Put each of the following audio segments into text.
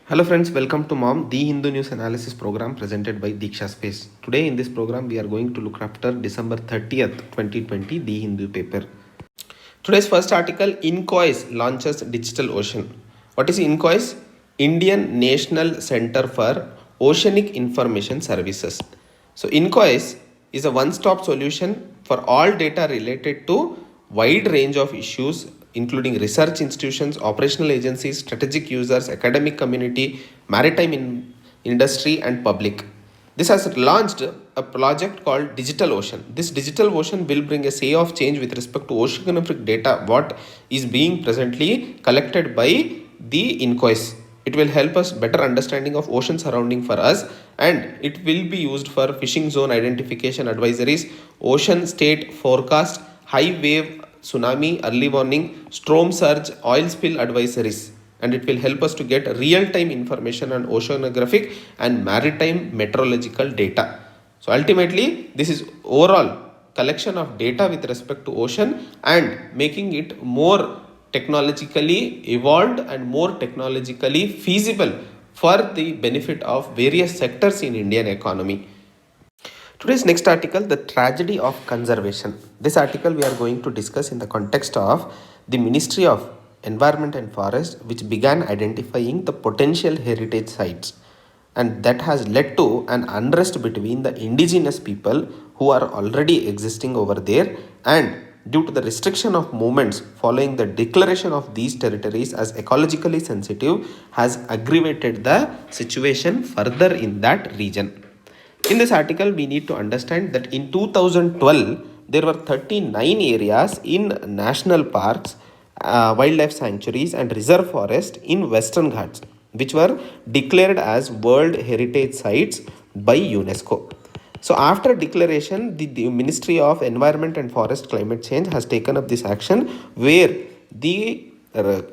Hello friends, welcome to MOM, the Hindu News Analysis program presented by Diksha Space. Today in this program we are going to look after December 30th, 2020, the Hindu paper. Today's first article, INCOIS launches Digital Ocean. What is INCOIS? Indian National Center for Oceanic Information Services. So INCOIS is a one-stop solution for all data related to wide range of issues including research institutions, operational agencies, strategic users, academic community, maritime industry and public. This has launched a project called Digital Ocean. This Digital Ocean will bring a sea of change with respect to oceanographic data, what is being presently collected by the INCOIS. It will help us better understanding of ocean surrounding for us, and it will be used for fishing zone identification advisories, ocean state forecast, high wave, tsunami, early warning, storm surge, oil spill advisories, and it will help us to get real-time information on oceanographic and maritime meteorological data. So ultimately, this is overall collection of data with respect to ocean and making it more technologically evolved and more technologically feasible for the benefit of various sectors in Indian economy. Today's next article, the tragedy of conservation. This article we are going to discuss in the context of the Ministry of Environment and Forest, which began identifying the potential heritage sites, and that has led to an unrest between the indigenous people who are already existing over there, and due to the restriction of movements following the declaration of these territories as ecologically sensitive has aggravated the situation further in that region. In this article, we need to understand that in 2012, there were 39 areas in national parks, wildlife sanctuaries, and reserve forest in Western Ghats, which were declared as World Heritage Sites by UNESCO. So, after declaration, the Ministry of Environment and Forest Climate Change has taken up this action where the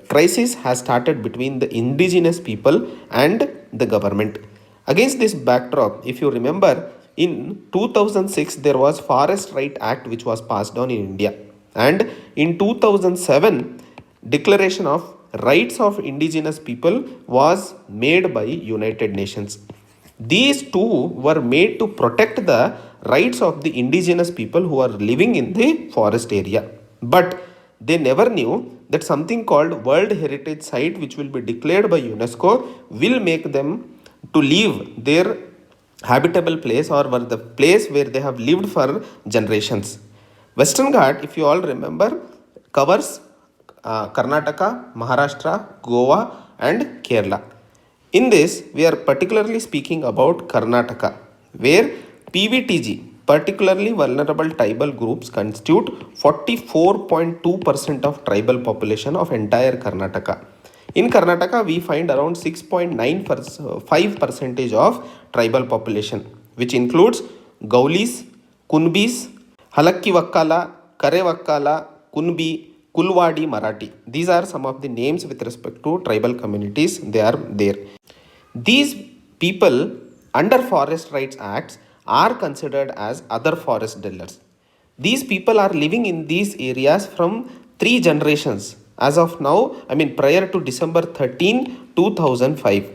crisis has started between the indigenous people and the government. Against this backdrop, if you remember, in 2006 there was Forest Right Act which was passed on in India, and in 2007 Declaration of Rights of Indigenous People was made by United Nations. These two were made to protect the rights of the indigenous people who are living in the forest area. But they never knew that something called World Heritage Site, which will be declared by UNESCO, will make them to leave their habitable place or were the place where they have lived for generations. Western Ghat, if you all remember, covers Karnataka, Maharashtra, Goa, and Kerala. In this, we are particularly speaking about Karnataka, where PVTG, particularly vulnerable tribal groups, constitute 44.2% of tribal population of entire Karnataka. In Karnataka, we find around 6.95% of tribal population, which includes Gaulis, Kunbis, Halakki Vakkala, Kare Vakkala, Kunbi, Kulwadi, Marathi. These are some of the names with respect to tribal communities. They are there. These people under Forest Rights Acts are considered as other forest dwellers. These people are living in these areas from 3 generations. As of now, prior to December 13, 2005.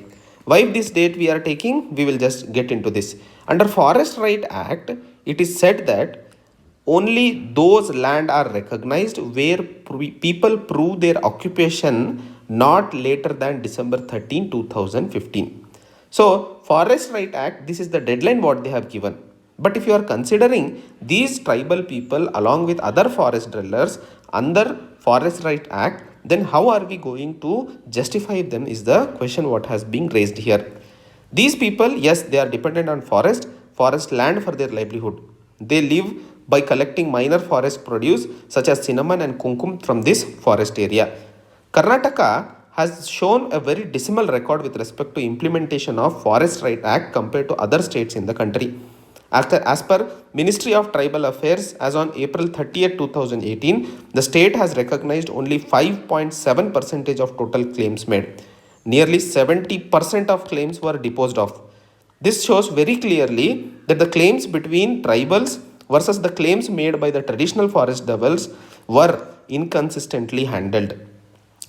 Why this date we are taking? We will just get into this. Under Forest Right Act, it is said that only those land are recognized where people prove their occupation not later than December 13, 2015. So, Forest Right Act, this is the deadline what they have given. But if you are considering these tribal people along with other forest dwellers under Forest Right Act, then how are we going to justify them is the question what has been raised here. These people, yes, they are dependent on forest land for their livelihood. They live by collecting minor forest produce such as cinnamon and kumkum from this forest area. Karnataka has shown a very dismal record with respect to implementation of Forest Right Act compared to other states in the country. As per Ministry of Tribal Affairs, as on April 30th, 2018, the state has recognized only 5.7% of total claims made. Nearly 70% of claims were disposed of. This shows very clearly that the claims between tribals versus the claims made by the traditional forest dwellers were inconsistently handled.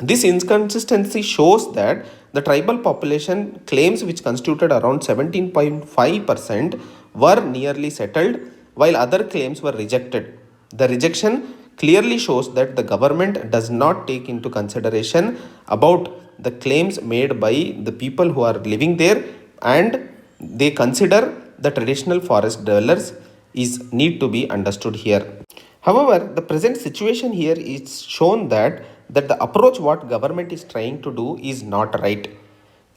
This inconsistency shows that the tribal population claims, which constituted around 17.5%, were nearly settled, while other claims were rejected. The rejection clearly shows that the government does not take into consideration about the claims made by the people who are living there, and they consider the traditional forest dwellers is need to be understood here. However, the present situation here is shown that the approach what government is trying to do is not right.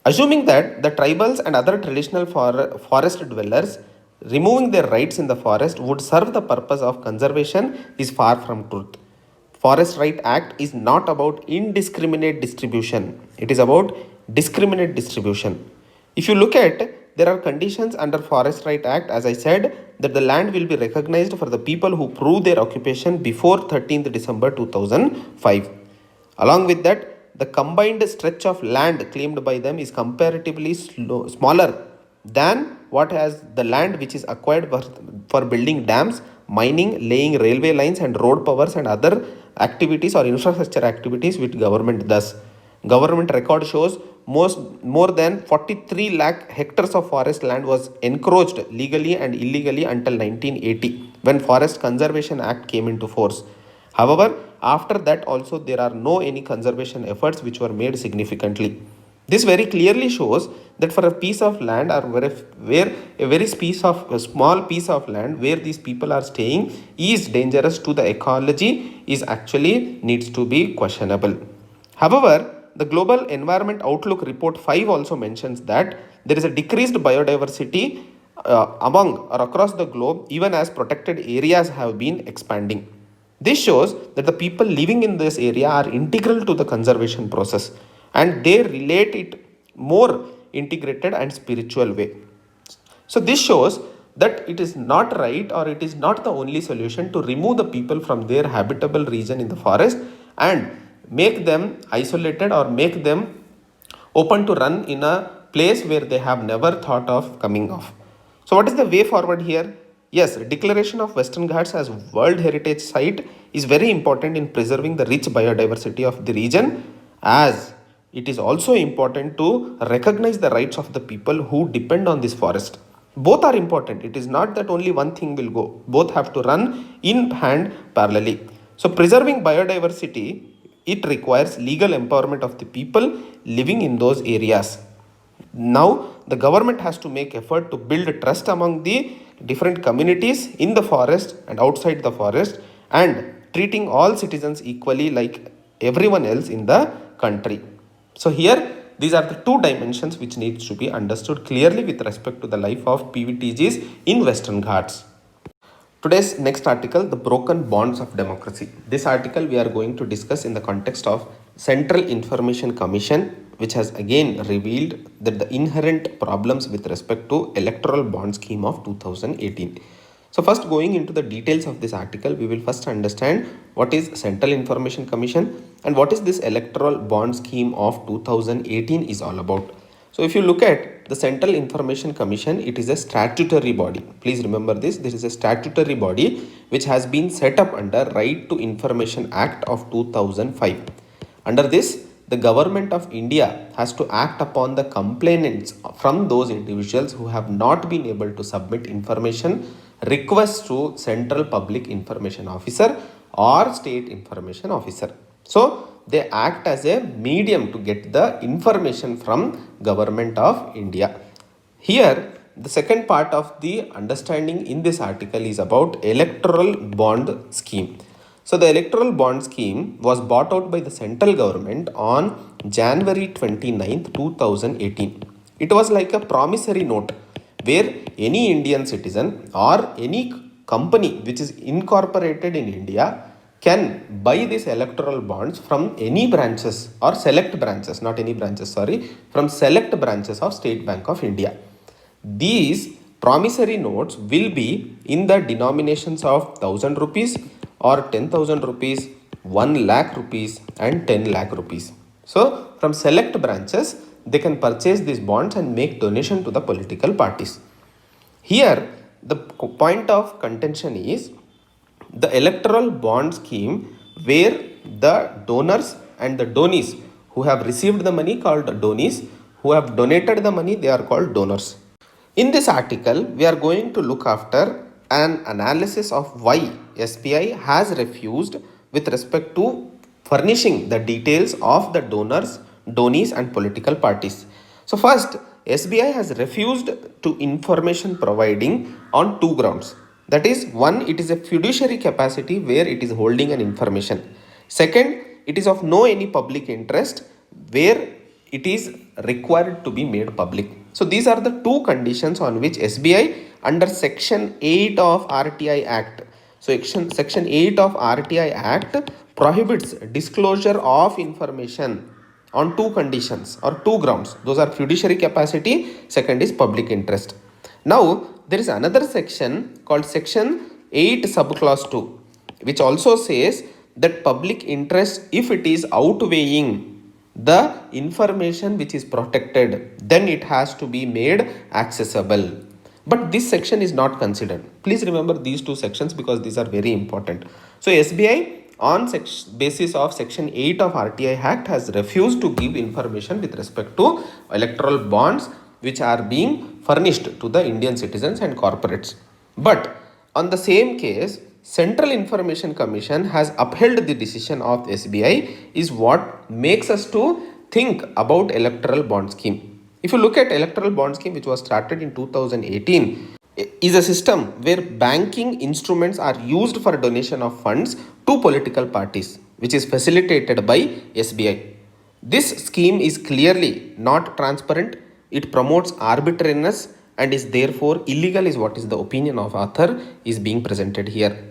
Assuming that the tribals and other traditional forest dwellers removing their rights in the forest would serve the purpose of conservation is far from truth. Forest Right Act is not about indiscriminate distribution. It is about discriminate distribution. If you look at, there are conditions under Forest Right Act, as I said, that the land will be recognized for the people who prove their occupation before 13th December 2005. Along with that, the combined stretch of land claimed by them is comparatively smaller than what has the land which is acquired for building dams, mining, laying railway lines and road powers and other activities or infrastructure activities which government does. Government record shows more than 43 lakh hectares of forest land was encroached legally and illegally until 1980, when Forest Conservation Act came into force. However, after that also there are no any conservation efforts which were made significantly. This very clearly shows that for a piece of land, or where a very small piece of land where these people are staying is dangerous to the ecology is actually needs to be questionable. However, the Global Environment Outlook Report 5 also mentions that there is a decreased biodiversity among or across the globe, even as protected areas have been expanding. This shows that the people living in this area are integral to the conservation process, and they relate it more integrated and spiritual way. So this shows that it is not right, or it is not the only solution to remove the people from their habitable region in the forest and make them isolated or make them open to run in a place where they have never thought of coming off. So what is the way forward here? Yes, declaration of Western Ghats as World Heritage Site is very important in preserving the rich biodiversity of the region, as it is also important to recognize the rights of the people who depend on this forest. Both are important. It is not that only one thing will go. Both have to run in hand parallelly. So preserving biodiversity, it requires legal empowerment of the people living in those areas. Now the government has to make effort to build trust among the different communities in the forest and outside the forest, and treating all citizens equally like everyone else in the country. So here these are the two dimensions which needs to be understood clearly with respect to the life of PVTGs in Western Ghats. Today's next article, the broken bonds of democracy. This article we are going to discuss in the context of Central Information Commission, which has again revealed that the inherent problems with respect to electoral bond scheme of 2018. So first, going into the details of this article, we will first understand what is Central Information Commission and what is this electoral bond scheme of 2018 is all about. So if you look at the Central Information Commission, it is a statutory body. Please remember this. This is a statutory body which has been set up under Right to Information Act of 2005. Under this, the government of India has to act upon the complainants from those individuals who have not been able to submit information requests to Central Public Information Officer or State Information Officer. So they act as a medium to get the information from government of India. Here, the second part of the understanding in this article is about electoral bond scheme. So the electoral bond scheme was bought out by the central government on January 29th, 2018. It was like a promissory note where any Indian citizen or any company which is incorporated in India can buy these electoral bonds from any branches or select branches, not any branches, sorry, from select branches of State Bank of India. These promissory notes will be in the denominations of 1000 rupees or 10,000 rupees, 1 lakh rupees and 10 lakh rupees. So from select branches, they can purchase these bonds and make donation to the political parties. Here, the point of contention is the electoral bond scheme where the donors and the donees who have received the money called donies, who have donated the money they are called donors. In this article, we are going to look after an analysis of why SBI has refused with respect to furnishing the details of the donors, donies and political parties. So first, SBI has refused to information providing on two grounds. That is, one, it is a fiduciary capacity where it is holding an information. Second, it is of no any public interest where it is required to be made public. So these are the two conditions on which SBI under section 8 of RTI Act. So section 8 of RTI Act prohibits disclosure of information on two conditions or two grounds. Those are fiduciary capacity, second is public interest. Now there is another section called section 8 subclause 2, which also says that public interest, if it is outweighing the information which is protected, then it has to be made accessible. But this section is not considered. Please remember these two sections because these are very important. So SBI on basis of section 8 of RTI Act has refused to give information with respect to electoral bonds which are being furnished to the Indian citizens and corporates. But on the same case, Central Information Commission has upheld the decision of SBI is what makes us to think about electoral bond scheme. If you look at electoral bond scheme which was started in 2018, is a system where banking instruments are used for donation of funds to political parties, which is facilitated by SBI. This scheme is clearly not transparent. It promotes arbitrariness and is therefore illegal is what is the opinion of author is being presented here.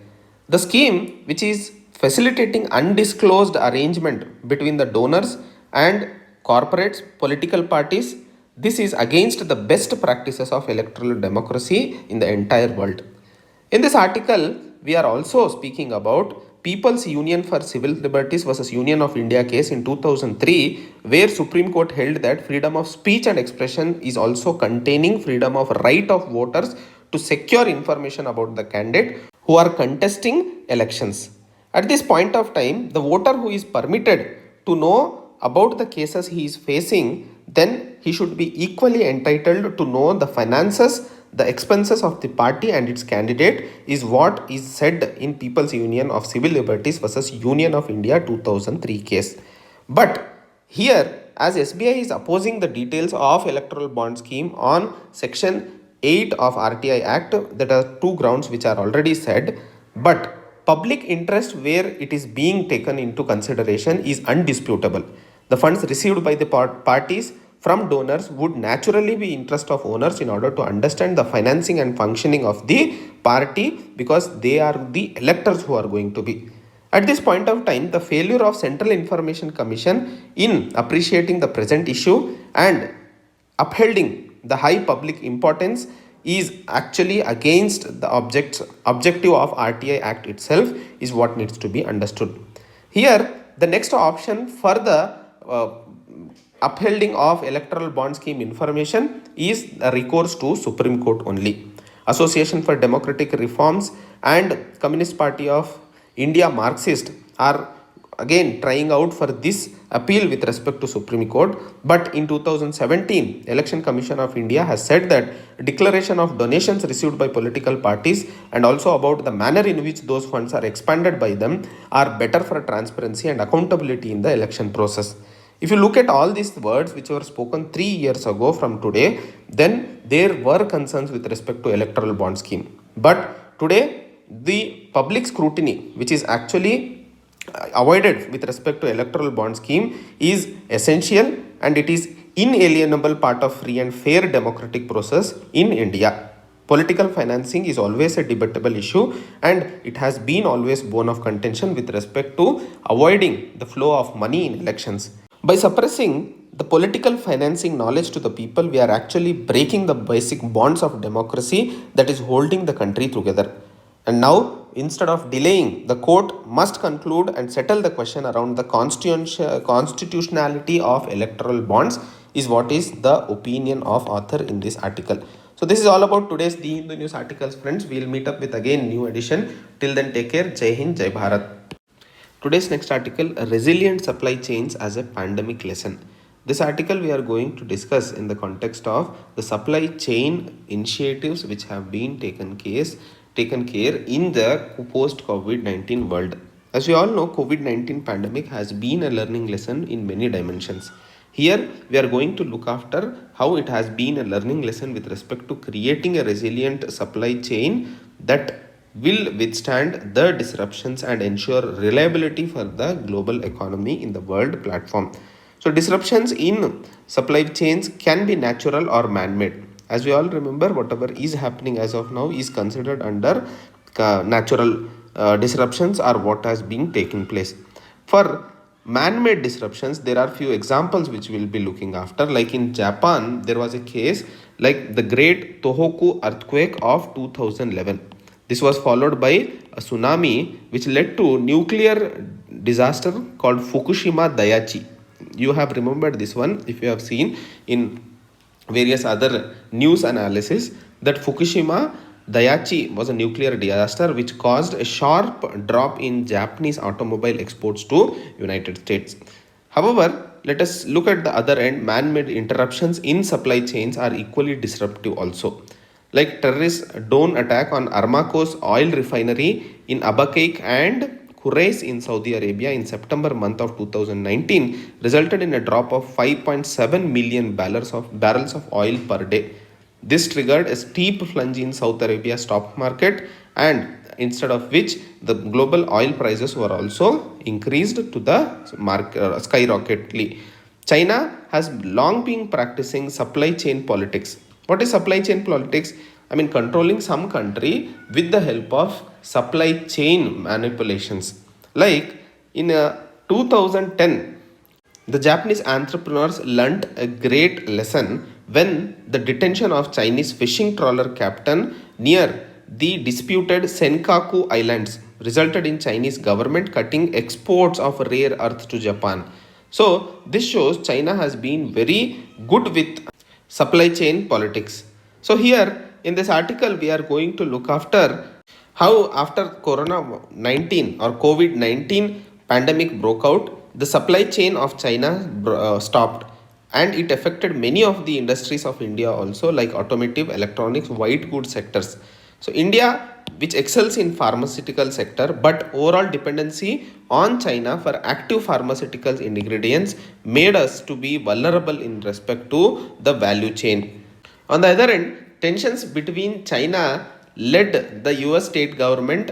The scheme, which is facilitating undisclosed arrangement between the donors and corporates, political parties, this is against the best practices of electoral democracy in the entire world. In this article, we are also speaking about People's Union for Civil Liberties versus Union of India case in 2003, where Supreme Court held that freedom of speech and expression is also containing freedom of right of voters to secure information about the candidate who are contesting elections. At this point of time, the voter who is permitted to know about the cases he is facing, then he should be equally entitled to know the finances, the expenses of the party and its candidate is what is said in People's Union of Civil Liberties versus Union of India 2003 case. But here, as SBI is opposing the details of electoral bond scheme on section 8 of RTI Act, that are two grounds which are already said, but public interest where it is being taken into consideration is undisputable. The funds received by the parties from donors would naturally be interest of owners in order to understand the financing and functioning of the party because they are the electors who are going to be. At this point of time, the failure of Central Information Commission in appreciating the present issue and upholding the high public importance is actually against the objective of RTI Act itself is what needs to be understood. Here, the next option for the upholding of electoral bond scheme information is a recourse to Supreme Court only. Association for Democratic Reforms and Communist Party of India Marxist are again trying out for this appeal with respect to Supreme Court, but in 2017 Election Commission of India has said that declaration of donations received by political parties and also about the manner in which those funds are expanded by them are better for transparency and accountability in the election process. If you look at all these words which were spoken 3 years ago from today, then there were concerns with respect to electoral bond scheme. But today, the public scrutiny, which is actually avoided with respect to electoral bond scheme, is essential and it is inalienable part of free and fair democratic process in India. Political financing is always a debatable issue and it has been always bone of contention with respect to avoiding the flow of money in elections. By suppressing the political financing knowledge to the people, we are actually breaking the basic bonds of democracy that is holding the country together. And now, instead of delaying, the court must conclude and settle the question around the constitutionality of electoral bonds is what is the opinion of author in this article. So this is all about today's The Hindu News articles, friends. We will meet up with again new edition. Till then, take care. Jai Hind, Jai Bharat. Today's next article, Resilient Supply Chains as a Pandemic Lesson. This article we are going to discuss in the context of the supply chain initiatives which have been taken care in the post COVID-19 world. As we all know, COVID-19 pandemic has been a learning lesson in many dimensions. Here we are going to look after how it has been a learning lesson with respect to creating a resilient supply chain that will withstand the disruptions and ensure reliability for the global economy in the world platform. So disruptions in supply chains can be natural or man-made. As we all remember, whatever is happening as of now is considered under natural disruptions or what has been taking place. For man-made disruptions, there are few examples which we'll be looking after. Like in Japan, there was a case like the Great Tohoku earthquake of 2011. This was followed by a tsunami which led to nuclear disaster called Fukushima Daiichi. You have remembered this one if you have seen in various other news analysis that Fukushima Daiichi was a nuclear disaster which caused a sharp drop in Japanese automobile exports to United States. However, let us look at the other end. Man-made interruptions in supply chains are equally disruptive also. Like terrorist drone attack on Aramco's oil refinery in Abaqaiq and Khurais in Saudi Arabia in September month of 2019 resulted in a drop of 5.7 million barrels of oil per day. This triggered a steep plunge in Saudi Arabia stock market, and instead of which the global oil prices were also increased to the skyrocketly. China has long been practicing supply chain politics. What is supply chain politics? I mean, controlling some country with the help of supply chain manipulations. Like in 2010, the Japanese entrepreneurs learnt a great lesson when the detention of Chinese fishing trawler captain near the disputed Senkaku Islands resulted in Chinese government cutting exports of rare earth to Japan. So this shows China has been very good with supply chain politics. So here in this article we are going to look after how after Corona 19 or COVID 19 pandemic broke out, the supply chain of China stopped, and it affected many of the industries of India also, like automotive, electronics, white goods sectors. So India, which excels in pharmaceutical sector, but overall dependency on China for active pharmaceutical ingredients made us to be vulnerable in respect to the value chain. On the other end, tensions between China led the US state government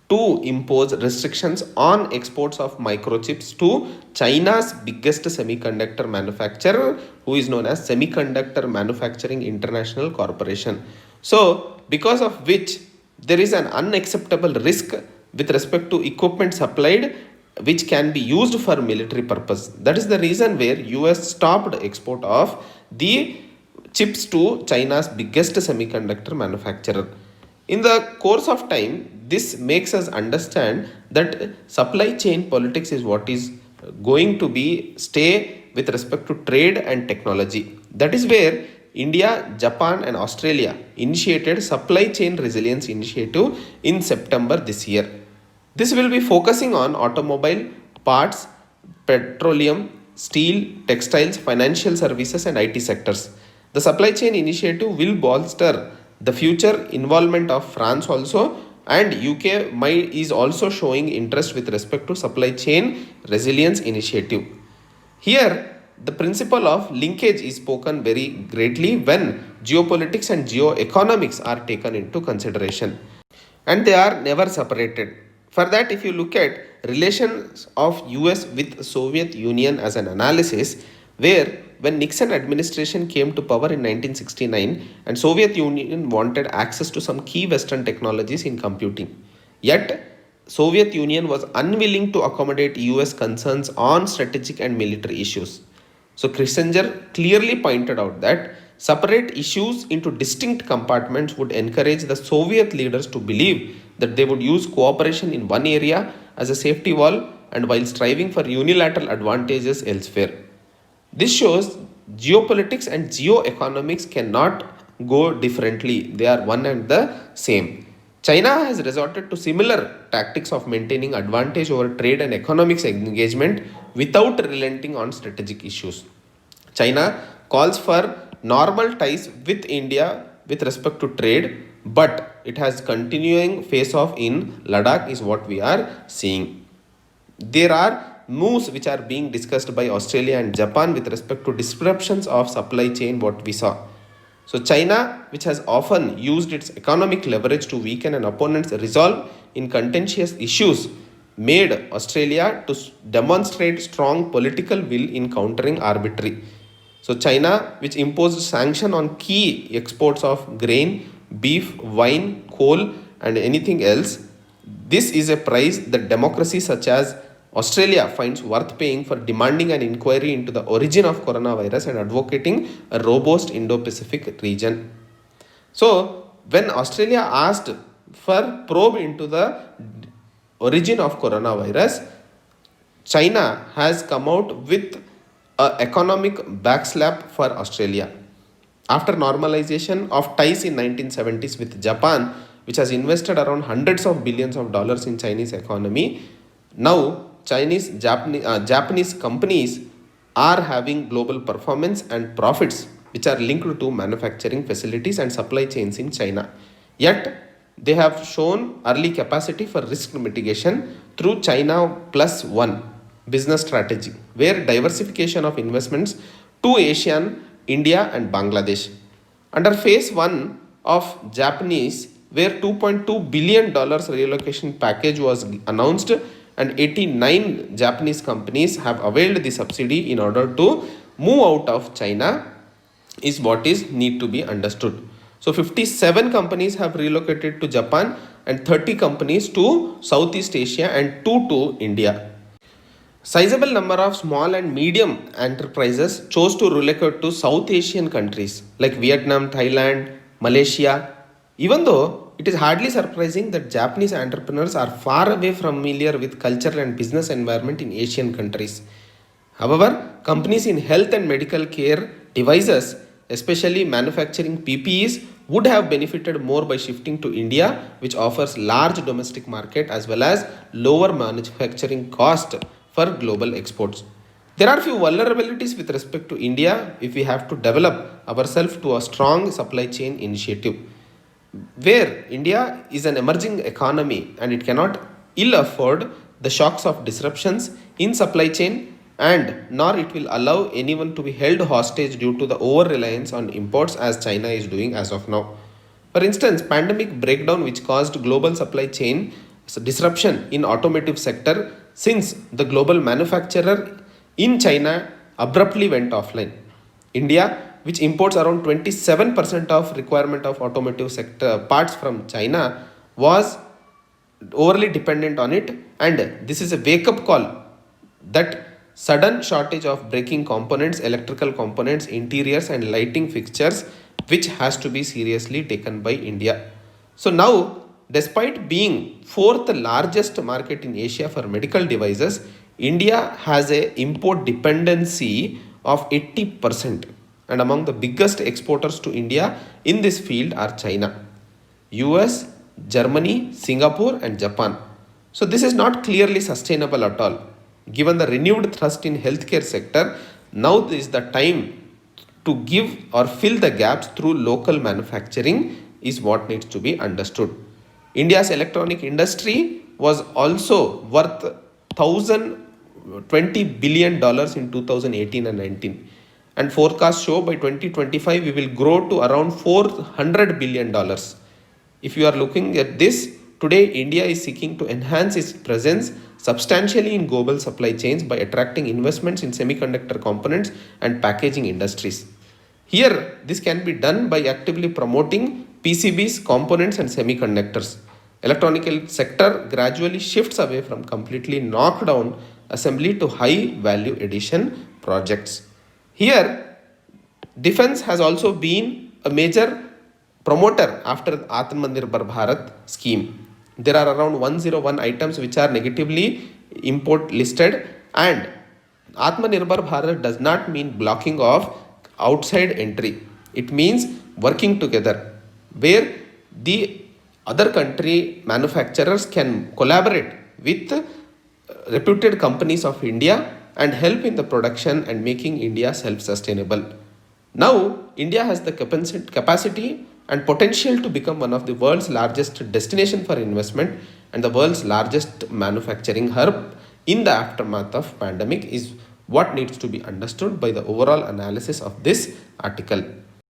to impose restrictions on exports of microchips to China's biggest semiconductor manufacturer, who is known as Semiconductor Manufacturing International Corporation. So, because of which there is an unacceptable risk with respect to equipment supplied which can be used for military purpose. That is the reason where US stopped export of the chips to China's biggest semiconductor manufacturer. In the course of time, this makes us understand that supply chain politics is what is going to be stay with respect to trade and technology. That is where India, Japan and Australia initiated supply chain resilience initiative in September this year. This will be focusing on automobile parts, petroleum, steel, textiles, financial services and IT sectors. The supply chain initiative will bolster the future involvement of France also, and UK is also showing interest with respect to supply chain resilience initiative. Here, the principle of linkage is spoken very greatly when geopolitics and geoeconomics are taken into consideration, and they are never separated. For that, if you look at relations of US with Soviet Union as an analysis, where when Nixon administration came to power in 1969 and Soviet Union wanted access to some key Western technologies in computing, yet Soviet Union was unwilling to accommodate US concerns on strategic and military issues. So Kissinger clearly pointed out that separate issues into distinct compartments would encourage the Soviet leaders to believe that they would use cooperation in one area as a safety wall and while striving for unilateral advantages elsewhere. This shows geopolitics and geoeconomics cannot go differently. They are one and the same. China has resorted to similar tactics of maintaining advantage over trade and economics engagement without relenting on strategic issues. China calls for normal ties with India with respect to trade, but it has continuing face off in Ladakh is what we are seeing. There are moves which are being discussed by Australia and Japan with respect to disruptions of supply chain, what we saw. So China, which has often used its economic leverage to weaken an opponent's resolve in contentious issues, made Australia to demonstrate strong political will in countering arbitrary. So China, which imposed sanction on key exports of grain, beef, wine, coal, and anything else, this is a price that democracy such as Australia finds worth paying for demanding an inquiry into the origin of coronavirus and advocating a robust Indo-Pacific region. So, when Australia asked for probe into the origin of coronavirus, China has come out with an economic backslap for Australia. After normalization of ties in 1970s with Japan, which has invested around hundreds of billions of dollars in Chinese economy, now Japanese companies are having global performance and profits which are linked to manufacturing facilities and supply chains in China. Yet, they have shown early capacity for risk mitigation through China Plus One business strategy, where diversification of investments to ASEAN, India, and Bangladesh. Under phase 1 of Japanese, where $2.2 billion relocation package was announced, and 89 Japanese companies have availed the subsidy in order to move out of China, is what is need to be understood. So 57 companies have relocated to Japan and 30 companies to Southeast Asia and 2 to India. Sizable number of small and medium enterprises chose to relocate to South Asian countries like Vietnam, Thailand, Malaysia, even though it is hardly surprising that Japanese entrepreneurs are far away familiar with cultural and business environment in Asian countries. However, companies in health and medical care devices, especially manufacturing PPEs, would have benefited more by shifting to India, which offers large domestic market as well as lower manufacturing cost for global exports. There are few vulnerabilities with respect to India if we have to develop ourselves to a strong supply chain initiative, where India is an emerging economy and it cannot ill afford the shocks of disruptions in supply chain, and nor it will allow anyone to be held hostage due to the over reliance on imports as China is doing as of now. For instance, pandemic breakdown which caused global supply chain disruption in automotive sector since the global manufacturer in China abruptly went offline. India, which imports around 27% of requirement of automotive sector parts from China, was overly dependent on it, and this is a wake up call that sudden shortage of braking components, electrical components, interiors and lighting fixtures, which has to be seriously taken by India. So now, despite being fourth largest market in Asia for medical devices, India has a import dependency of 80%, and among the biggest exporters to India in this field are China, US, Germany, Singapore and Japan. So this is not clearly sustainable at all. Given the renewed thrust in healthcare sector, now is the time to give or fill the gaps through local manufacturing is what needs to be understood. India's electronic industry was also worth $1,020 billion in 2018 and 19. And forecasts show by 2025 we will grow to around $400 billion. If you are looking at this, today India is seeking to enhance its presence substantially in global supply chains by attracting investments in semiconductor components and packaging industries. Here, this can be done by actively promoting PCBs, components and semiconductors. Electronic sector gradually shifts away from completely knocked down assembly to high value addition projects. Here, defense has also been a major promoter after Atmanirbhar Bharat scheme. There are around 101 items which are negatively import listed, and Atmanirbhar Bharat does not mean blocking of outside entry. It means working together, where the other country manufacturers can collaborate with reputed companies of India and help in the production and making India self-sustainable. Now, India has the capacity and potential to become one of the world's largest destination for investment and the world's largest manufacturing hub in the aftermath of pandemic is what needs to be understood by the overall analysis of this article.